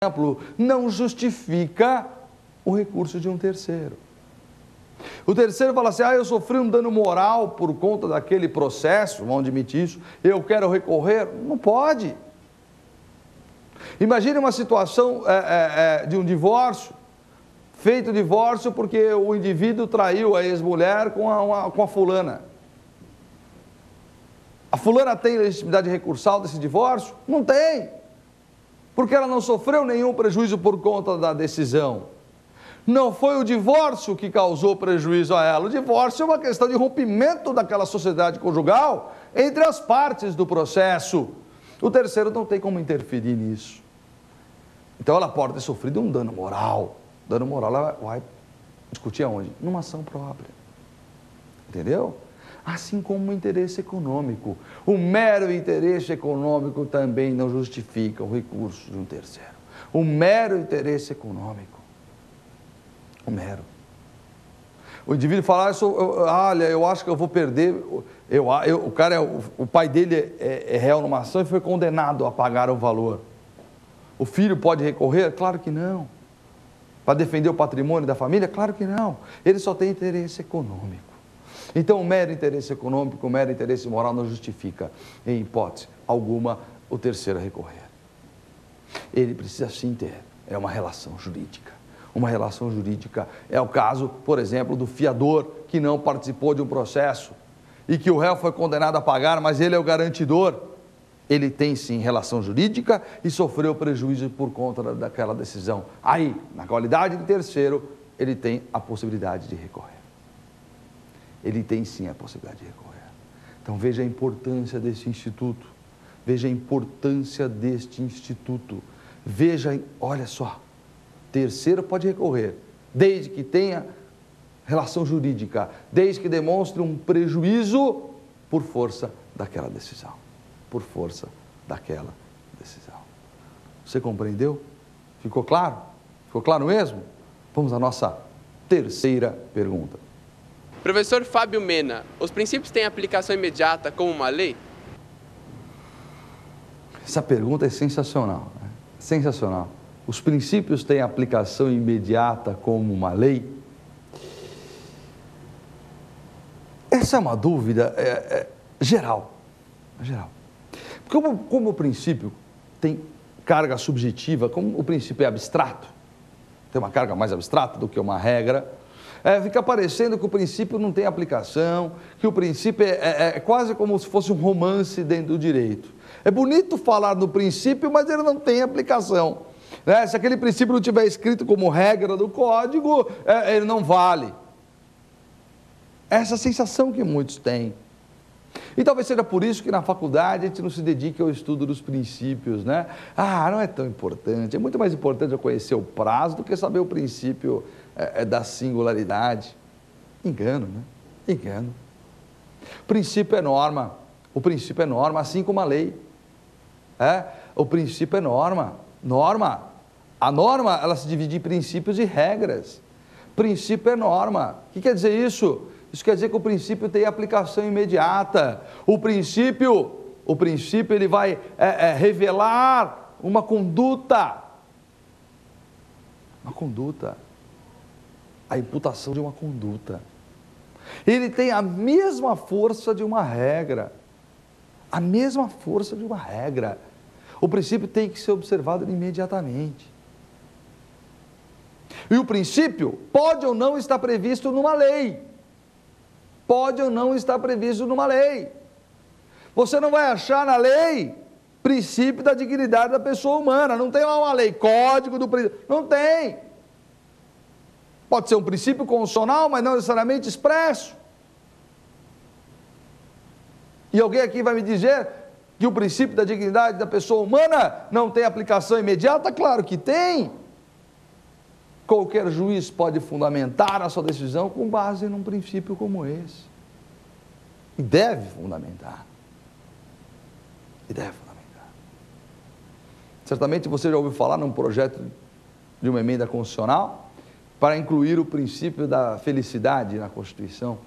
exemplo, não justifica o recurso de um terceiro. O terceiro fala assim, eu sofri um dano moral por conta daquele processo, vamos admitir isso, eu quero recorrer. Não pode. Imagine uma situação de um divórcio, feito divórcio porque o indivíduo traiu a ex-mulher com a fulana. A fulana tem legitimidade recursal desse divórcio? Não tem. Porque ela não sofreu nenhum prejuízo por conta da decisão. Não foi o divórcio que causou prejuízo a ela. O divórcio é uma questão de rompimento daquela sociedade conjugal entre as partes do processo. O terceiro não tem como interferir nisso. Então ela pode ter sofrido um dano moral. Dano moral ela vai discutir aonde? Numa ação própria. Entendeu? Assim como o interesse econômico. O mero interesse econômico também não justifica o recurso de um terceiro. O mero interesse econômico. O mero. O indivíduo fala, olha, eu acho que eu vou perder, o pai dele é réu numa ação e foi condenado a pagar o valor. O filho pode recorrer? Claro que não. Para defender o patrimônio da família? Claro que não. Ele só tem interesse econômico. Então, o mero interesse econômico, o mero interesse moral não justifica, em hipótese alguma, o terceiro a recorrer. Ele precisa sim ter, uma relação jurídica. Uma relação jurídica é o caso, por exemplo, do fiador que não participou de um processo e que o réu foi condenado a pagar, mas ele é o garantidor. Ele tem sim relação jurídica e sofreu prejuízo por conta daquela decisão. Aí, na qualidade de terceiro, ele tem a possibilidade de recorrer. Ele tem sim a possibilidade de recorrer. Então veja a importância desse instituto. Veja a importância deste instituto. Veja, olha só, terceiro pode recorrer, desde que tenha relação jurídica, desde que demonstre um prejuízo por força daquela decisão. Por força daquela decisão. Você compreendeu? Ficou claro? Ficou claro mesmo? Vamos à nossa terceira pergunta. Professor Fábio Mena, os princípios têm aplicação imediata como uma lei? Essa pergunta é sensacional, né? Sensacional. Os princípios têm aplicação imediata como uma lei? Essa é uma dúvida geral. Como o princípio tem carga subjetiva, como o princípio é abstrato, tem uma carga mais abstrata do que uma regra, fica parecendo que o princípio não tem aplicação, que o princípio é quase como se fosse um romance dentro do direito. É bonito falar no princípio, mas ele não tem aplicação. Se aquele princípio não tiver escrito como regra do código, ele não vale. Essa sensação que muitos têm. E talvez seja por isso que na faculdade a gente não se dedique ao estudo dos princípios, né? Não é tão importante, é muito mais importante eu conhecer o prazo do que saber o princípio da singularidade. Engano, né? Engano. O princípio é norma, assim como a lei. O princípio é norma. A norma, ela se divide em princípios e regras. Princípio é norma. O que quer dizer isso? Isso quer dizer que o princípio tem aplicação imediata. O princípio ele vai revelar uma conduta. Uma conduta. A imputação de uma conduta. Ele tem a mesma força de uma regra. A mesma força de uma regra. O princípio tem que ser observado imediatamente. E o princípio pode ou não estar previsto numa lei. Pode ou não estar previsto numa lei. Você não vai achar na lei princípio da dignidade da pessoa humana. Não tem uma lei, código do princípio. Não tem. Pode ser um princípio constitucional, mas não necessariamente expresso. E alguém aqui vai me dizer que o princípio da dignidade da pessoa humana não tem aplicação imediata? Claro que tem. Qualquer juiz pode fundamentar a sua decisão com base num princípio como esse. E deve fundamentar. Certamente você já ouviu falar num projeto de uma emenda constitucional para incluir o princípio da felicidade na Constituição.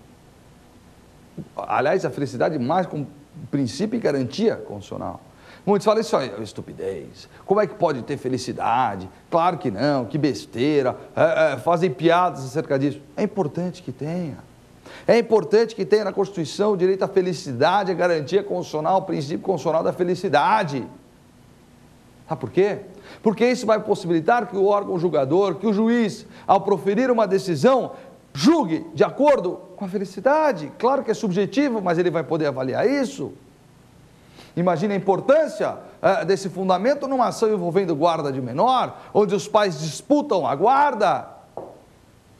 Aliás, a felicidade mais como princípio e garantia constitucional. Muitos falam isso aí, é estupidez. Como é que pode ter felicidade? Claro que não, que besteira. Fazem piadas acerca disso. É importante que tenha. É importante que tenha na Constituição o direito à felicidade, a garantia constitucional, o princípio constitucional da felicidade. Sabe por quê? Porque isso vai possibilitar que o órgão julgador, que o juiz, ao proferir uma decisão, julgue de acordo com a felicidade. Claro que é subjetivo, mas ele vai poder avaliar isso. Imagine a importância desse fundamento numa ação envolvendo guarda de menor, onde os pais disputam a guarda.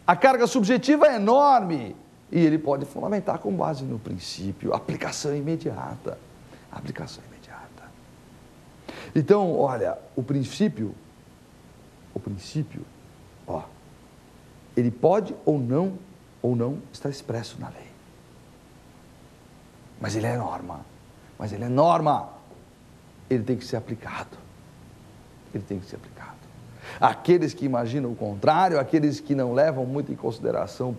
A carga subjetiva é enorme e ele pode fundamentar com base no princípio, aplicação imediata. Aplicação imediata. Então, olha, o princípio, ó, ele pode ou não estar expresso na lei. Mas ele é norma. Ele tem que ser aplicado. Ele tem que ser aplicado. Aqueles que imaginam o contrário, aqueles que não levam muito em consideração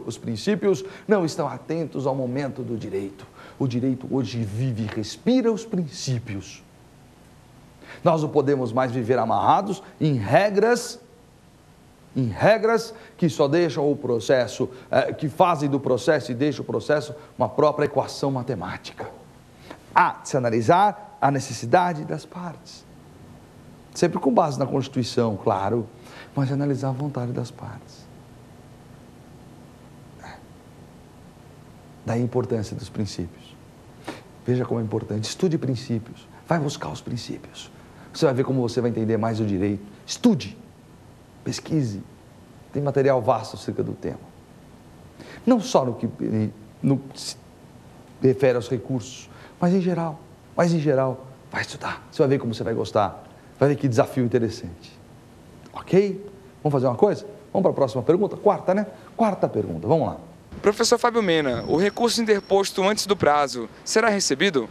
os princípios, não estão atentos ao momento do direito. O direito hoje vive e respira os princípios. Nós não podemos mais viver amarrados em regras que só deixam o processo, que fazem do processo e deixam o processo uma própria equação matemática. Há de se analisar a necessidade das partes. Sempre com base na Constituição, claro, mas analisar a vontade das partes. Daí a importância dos princípios. Veja como é importante. Estude princípios. Vai buscar os princípios. Você vai ver como você vai entender mais o direito. Estude. Pesquise. Tem material vasto acerca do tema. Não só no que se refere aos recursos, mas em geral, vai estudar. Você vai ver como você vai gostar. Vai ver que desafio interessante. Ok? Vamos fazer uma coisa? Vamos para a próxima pergunta? Quarta pergunta, vamos lá. Professor Fábio Mena, o recurso interposto antes do prazo será recebido?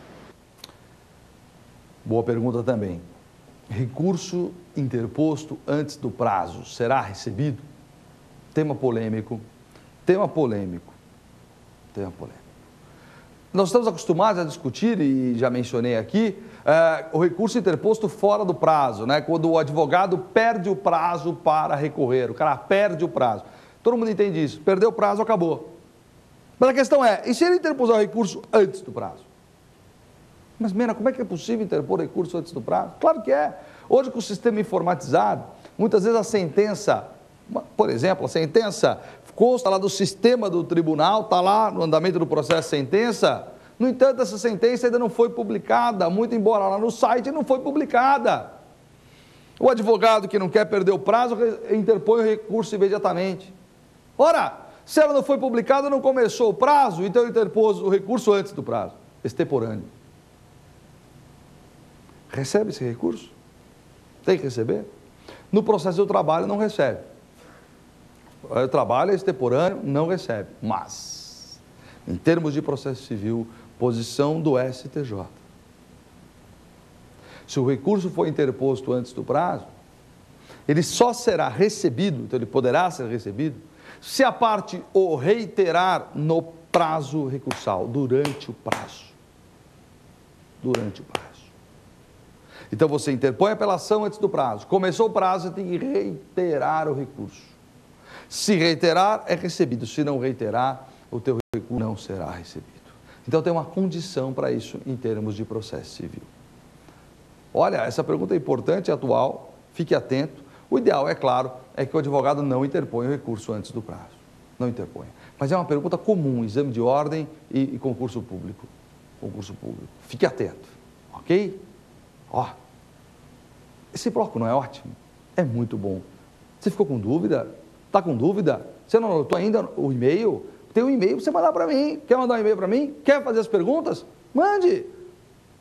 Boa pergunta também. Recurso interposto antes do prazo será recebido? Tema polêmico. Nós estamos acostumados a discutir, e já mencionei aqui, o recurso interposto fora do prazo, né? Quando o advogado perde o prazo para recorrer, o cara perde o prazo. Todo mundo entende isso, perdeu o prazo, acabou. Mas a questão é, e se ele interpuser o recurso antes do prazo? Mas, Mena, como é que é possível interpor recurso antes do prazo? Claro que é. Hoje, com o sistema informatizado, muitas vezes a sentença, por exemplo, a sentença consta lá do sistema do tribunal, está lá no andamento do processo sentença. No entanto, essa sentença ainda não foi publicada, muito embora lá no site não foi publicada. O advogado que não quer perder o prazo interpõe o recurso imediatamente. Ora, se ela não foi publicada, não começou o prazo, então ele interpôs o recurso antes do prazo, extemporâneo. Recebe esse recurso? Tem que receber? No processo do trabalho não recebe. O trabalho é extemporâneo, não recebe. Mas, em termos de processo civil, posição do STJ. Se o recurso for interposto antes do prazo, ele só será recebido, então ele poderá ser recebido, se a parte o reiterar no prazo recursal, durante o prazo. Durante o prazo. Então você interpõe a apelação antes do prazo. Começou o prazo, você tem que reiterar o recurso. Se reiterar, é recebido. Se não reiterar, o teu recurso não será recebido. Então tem uma condição para isso em termos de processo civil. Olha, essa pergunta é importante e atual, fique atento. O ideal, é claro, é que o advogado não interponha o recurso antes do prazo. Não interponha. Mas é uma pergunta comum, exame de ordem e concurso público. Concurso público. Fique atento, ok? Ó, esse bloco não é ótimo? É muito bom. Você ficou com dúvida? Está com dúvida? Você não anotou ainda o e-mail? Tem um e-mail para você mandar para mim. Quer mandar um e-mail para mim? Quer fazer as perguntas? Mande.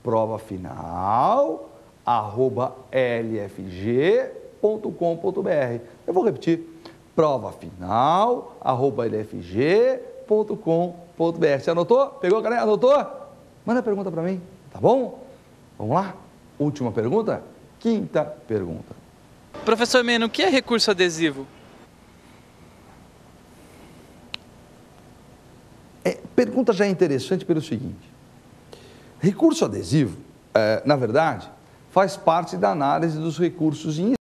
provafinal@lfg.com.br. Eu vou repetir. provafinal@lfg.com.br. Você anotou? Pegou a caneta? Anotou? Manda a pergunta para mim, tá bom? Vamos lá? Última pergunta? Quinta pergunta. Professor Mena, o que é recurso adesivo? Pergunta já interessante pelo seguinte. Recurso adesivo na verdade, faz parte da análise dos recursos em